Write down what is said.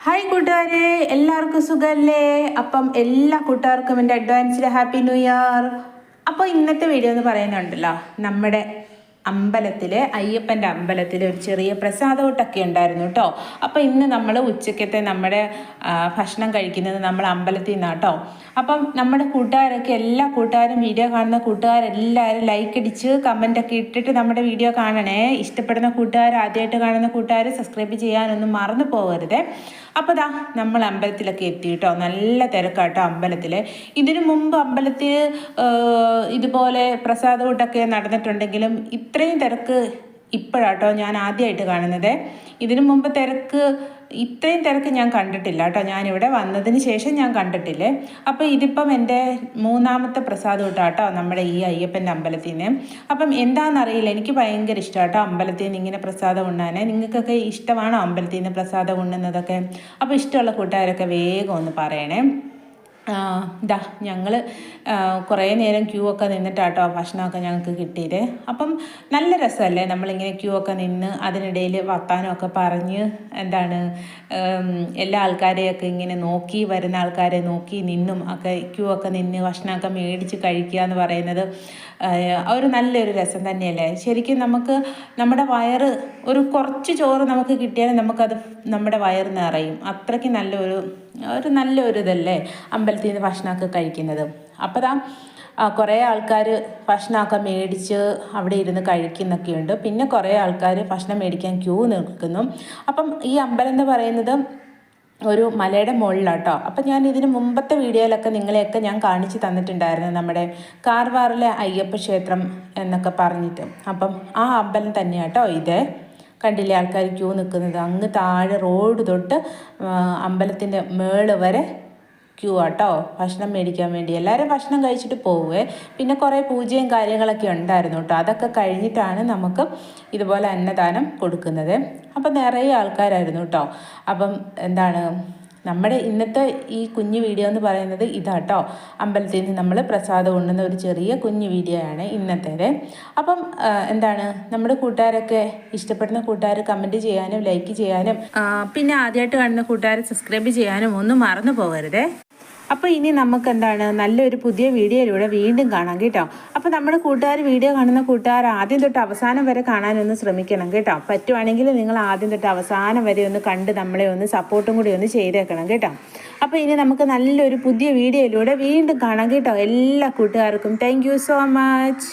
Hi കൂട്ടുകാരെ, എല്ലാവർക്കും സുഖമല്ലേ? അപ്പം എല്ലാ കൂട്ടുകാർക്കും എൻ്റെ അഡ്വാൻസ്ഡ് ഹാപ്പി ന്യൂ ഇയർ. അപ്പോൾ ഇന്നത്തെ വീഡിയോ എന്ന് പറയുന്നുണ്ടല്ലോ, നമ്മുടെ അമ്പലത്തിൽ, അയ്യപ്പൻ്റെ അമ്പലത്തിൽ ഒരു ചെറിയ പ്രസാദമൂട്ടൊക്കെ ഉണ്ടായിരുന്നു കേട്ടോ. അപ്പോൾ ഇന്ന് നമ്മൾ ഉച്ചക്കത്തെ നമ്മുടെ ഭക്ഷണം കഴിക്കുന്നത് നമ്മൾ അമ്പലത്തിൽ നിന്നാണ് കേട്ടോ. അപ്പം നമ്മുടെ കൂട്ടുകാരൊക്കെ, എല്ലാ കൂട്ടുകാരും, വീഡിയോ കാണുന്ന കൂട്ടുകാരെല്ലാവരും ലൈക്ക് അടിച്ച് കമൻറ്റൊക്കെ ഇട്ടിട്ട് നമ്മുടെ വീഡിയോ കാണണേ. ഇഷ്ടപ്പെടുന്ന കൂട്ടുകാർ, ആദ്യമായിട്ട് കാണുന്ന കൂട്ടുകാർ സബ്സ്ക്രൈബ് ചെയ്യാനൊന്നും മറന്നു പോകരുത്. അപ്പോൾ ദാ നമ്മൾ അമ്പലത്തിലൊക്കെ എത്തി കേട്ടോ. നല്ല തിരക്കാട്ടോ അമ്പലത്തിൽ. ഇതിനു മുമ്പ് അമ്പലത്തിൽ ഇതുപോലെ പ്രസാദകൂട്ടൊക്കെ നടന്നിട്ടുണ്ടെങ്കിലും ഇത്രയും തിരക്ക് ഇപ്പോഴാട്ടോ ഞാൻ ആദ്യമായിട്ട് കാണുന്നത്. ഇതിനു മുമ്പ് ഇത്രയും തിരക്ക് ഞാൻ കണ്ടിട്ടില്ല കേട്ടോ. ഞാനിവിടെ വന്നതിന് ശേഷം ഞാൻ കണ്ടിട്ടില്ലേ. അപ്പോൾ ഇതിപ്പം എൻ്റെ മൂന്നാമത്തെ പ്രസാദകൂട്ടം കേട്ടോ, നമ്മുടെ ഈ അയ്യപ്പൻ്റെ അമ്പലത്തിൽ നിന്ന്. അപ്പം എന്താണെന്നറിയില്ല, എനിക്ക് ഭയങ്കര ഇഷ്ടമാണ് കേട്ടോ അമ്പലത്തിൽ നിന്ന് ഇങ്ങനെ പ്രസാദം ഉണ്ണാൻ. നിങ്ങൾക്കൊക്കെ ഇഷ്ടമാണോ അമ്പലത്തിൽ നിന്ന് പ്രസാദം ഉണ്ണുന്നതൊക്കെ? അപ്പോൾ ഇഷ്ടമുള്ള കൂട്ടുകാരൊക്കെ വേഗം ഒന്ന് പറയണേ. ഞങ്ങൾ കുറേ നേരം ക്യൂ ഒക്കെ നിന്നിട്ടാട്ടോ ഭക്ഷണമൊക്കെ ഞങ്ങൾക്ക് കിട്ടിയത്. അപ്പം നല്ല രസമല്ലേ നമ്മളിങ്ങനെ ക്യൂ ഒക്കെ നിന്ന് അതിനിടയിൽ വർത്താനമൊക്കെ പറഞ്ഞ് എല്ലാ ആൾക്കാരെയൊക്കെ ഇങ്ങനെ നോക്കി, വരുന്ന ആൾക്കാരെ നോക്കി നിന്നും ഒക്കെ ക്യൂ ഒക്കെ നിന്ന് ഭക്ഷണമൊക്കെ മേടിച്ച് കഴിക്കുക എന്ന് പറയുന്നത് ഒരു നല്ലൊരു രസം തന്നെയല്ലേ. ശരിക്കും നമുക്ക് നമ്മുടെ വയറ്, ഒരു കുറച്ച് ചോറ് നമുക്ക് കിട്ടിയാലും നമുക്കത് നമ്മുടെ വയറ് നിറയും. അത്രയ്ക്ക് നല്ലൊരു ഇതല്ലേ അമ്പലത്തിൽ നിന്ന് ഭക്ഷണമൊക്കെ കഴിക്കുന്നത്. അപ്പോൾ കുറേ ആൾക്കാർ ഭക്ഷണമൊക്കെ മേടിച്ച് അവിടെ ഇരുന്ന് കഴിക്കുന്നൊക്കെയുണ്ട്. പിന്നെ കുറേ ആൾക്കാർ ഭക്ഷണം മേടിക്കാൻ ക്യൂ നിൽക്കുന്നു. അപ്പം ഈ അമ്പലം എന്ന് പറയുന്നത് ഒരു മലയുടെ മുകളിലാട്ടോ. അപ്പം ഞാൻ ഇതിന് മുമ്പത്തെ വീഡിയോയിലൊക്കെ നിങ്ങളെയൊക്കെ ഞാൻ കാണിച്ച് തന്നിട്ടുണ്ടായിരുന്നു, നമ്മുടെ കാർവാറിലെ അയ്യപ്പ ക്ഷേത്രം എന്നൊക്കെ പറഞ്ഞിട്ട്. അപ്പം ആ അമ്പലം തന്നെയാട്ടോ ഇത്. കണ്ടില്ലേ ആൾക്കാർ ക്യൂ നിൽക്കുന്നത്? അങ്ങ് താഴെ റോഡ് തൊട്ട് അമ്പലത്തിൻ്റെ മേള് വരെ ക്യൂ ആട്ടോ ഭക്ഷണം മേടിക്കാൻ വേണ്ടി. എല്ലാവരും ഭക്ഷണം കഴിച്ചിട്ട് പോവേ. പിന്നെ കുറേ പൂജയും കാര്യങ്ങളൊക്കെ ഉണ്ടായിരുന്നു കേട്ടോ. അതൊക്കെ കഴിഞ്ഞിട്ടാണ് നമുക്ക് ഇതുപോലെ അന്നദാനം കൊടുക്കുന്നത്. അപ്പം നിറയെ ആൾക്കാരായിരുന്നു കേട്ടോ. അപ്പം നമ്മുടെ ഇന്നത്തെ ഈ കുഞ്ഞു വീഡിയോ എന്ന് പറയുന്നത് ഇതാട്ടോ. അമ്പലത്തിൽ നിന്ന് നമ്മൾ പ്രസാദം ഉണ്ണുന്ന ഒരു ചെറിയ കുഞ്ഞു വീഡിയോ ആണ് ഇന്നത്തേത്. അപ്പം നമ്മുടെ കൂട്ടുകാരൊക്കെ, ഇഷ്ടപ്പെടുന്ന കൂട്ടുകാർ കമൻറ്റ് ചെയ്യാനും ലൈക്ക് ചെയ്യാനും പിന്നെ ആദ്യമായിട്ട് കാണുന്ന കൂട്ടുകാർ സബ്സ്ക്രൈബ് ചെയ്യാനും ഒന്നും മറന്നു പോകരുതേ. അപ്പോൾ ഇനി നമുക്ക് നല്ലൊരു പുതിയ വീഡിയോയിലൂടെ വീണ്ടും കാണാം കേട്ടോ. അപ്പോൾ നമ്മുടെ വീഡിയോ കാണുന്ന കൂട്ടുകാർ ആദ്യം തൊട്ട് അവസാനം വരെ കാണാനൊന്ന് ശ്രമിക്കണം കേട്ടോ. പറ്റുവാണെങ്കിൽ നിങ്ങൾ ആദ്യം തൊട്ട് അവസാനം വരെ ഒന്ന് കണ്ട് നമ്മളെ ഒന്ന് സപ്പോർട്ടും കൂടി ഒന്ന് ചെയ്തേക്കണം കേട്ടോ. അപ്പോൾ ഇനി നമുക്ക് നല്ലൊരു പുതിയ വീഡിയോയിലൂടെ വീണ്ടും കാണാം കേട്ടോ. എല്ലാ കൂട്ടുകാർക്കും താങ്ക് യു സോ മച്ച്.